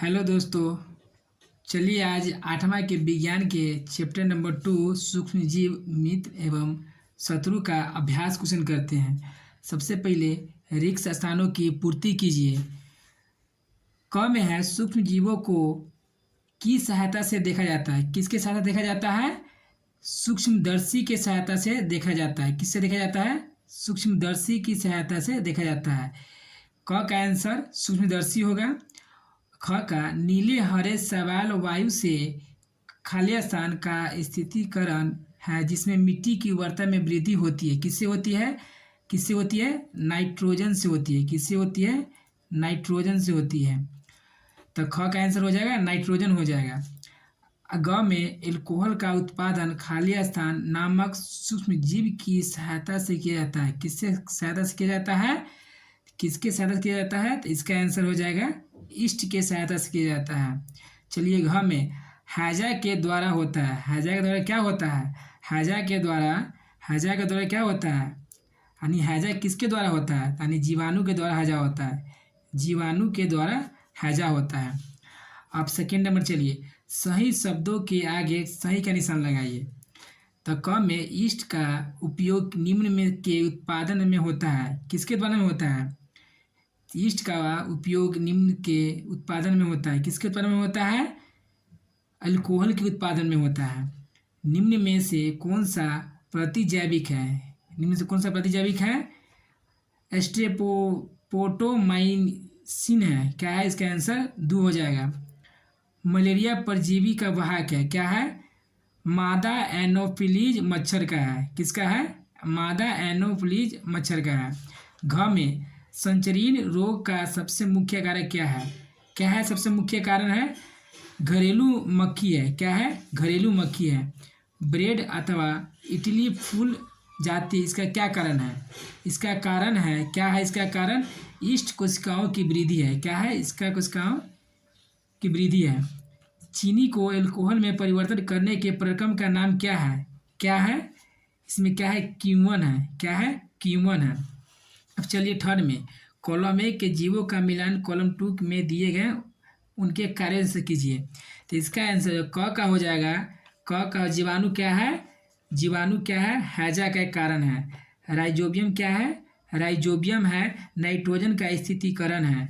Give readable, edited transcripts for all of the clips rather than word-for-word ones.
Hello दोस्तों। चलिए आज आठवां के विज्ञान के चैप्टर नंबर 2 सूक्ष्मजीव मित्र एवं शत्रु का अभ्यास क्वेश्चन करते हैं। सबसे पहले रिक्त स्थानों की पूर्ति कीजिए। क में है सूक्ष्मजीवों को की सहायता से देखा जाता है। किसके सहायता देखा जाता है? सूक्ष्मदर्शी के सहायता से देखा जाता है। किससे देखा जाता है? सूक्ष्मदर्शी की सहायता से देखा जाता है। क का आंसर सूक्ष्मदर्शी होगा। ख का नीले हरे शैवाल वायु से खाली स्थान का स्थितीकरण है जिसमें मिट्टी की उर्वरता में वृद्धि होती है। किससे होती है? किससे होती है? नाइट्रोजन से होती है। किससे होती है? नाइट्रोजन से होती है। तो ख का आंसर हो जाएगा नाइट्रोजन हो जाएगा। ग में एल्कोहल का उत्पादन खाली स्थान नामक सूक्ष्मजीव की सहायता से किया जाता है। किससे सहायता से किया जाता है? किसके सहायता से किया जाता है? तो इसका आंसर हो जाएगा ईस्ट के सहायता से किया जाता है। चलिए घ में हैजा के द्वारा होता है। हैजा के द्वारा क्या होता है? हैजा के द्वारा क्या होता है? यानी हैजा किसके द्वारा होता है? यानी जीवाणु के द्वारा हैजा होता है। जीवाणु के द्वारा हैजा होता है। अब सेकेंड नंबर चलिए, सही शब्दों के आगे सही का निशान लगाइए। तो क में ईस्ट का उपयोग निम्न में के उत्पादन में होता है। किसके द्वारा में होता है? ईस्ट का उपयोग निम्न के उत्पादन में होता है। किसके उत्पादन में होता है? अल्कोहल के उत्पादन में होता है। निम्न में से कौन सा प्रतिजैविक है? निम्न से कौन सा प्रतिजैविक है? स्ट्रेप्टोमाइसिन है। क्या है इसका आंसर? 2 हो जाएगा। मलेरिया परजीवी का वाहक है। क्या है? मादा एनोफिलीज मच्छर का है। किसका है? मादा एनोफिलीज मच्छर का है। घ में संचरीन रोग का सबसे मुख्य कारक क्या है? क्या है सबसे मुख्य कारण है? घरेलू मक्खी है। क्या है? घरेलू मक्खी है। ब्रेड अथवा इटली फूल जाती, इसका क्या कारण है? इसका कारण है, क्या है इसका कारण? ईस्ट कोशिकाओं की वृद्धि है। क्या है? इसका कोशिकाओं की वृद्धि है। चीनी को एल्कोहल में परिवर्तन करने के प्रक्रम का नाम क्या है? क्या है इसमें? क्या है? क्यूमन है। क्या है? क्यूमन है। अब चलिए थर्ड में कॉलम 1 के जीवों का मिलान कॉलम 2 में दिए गए उनके कार्य से कीजिए। तो इसका आंसर क का हो जाएगा। क का जीवाणु क्या है? जीवाणु क्या है? हैजा का एक कारण है। राइजोबियम क्या है? राइजोबियम है नाइट्रोजन का स्थितीकरण है।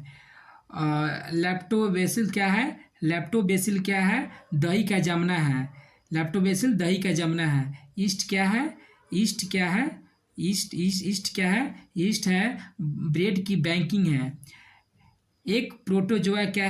लैक्टोबैसिल क्या है? लैक्टोबैसिल क्या है? दही का जमना है। लैक्टोबैसिल दही का जमना है। ईस्ट क्या है? ईस्ट क्या है? ईस्ट क्या है? ईस्ट है ब्रेड की बैंकिंग है। एक प्रोटोजोआ क्या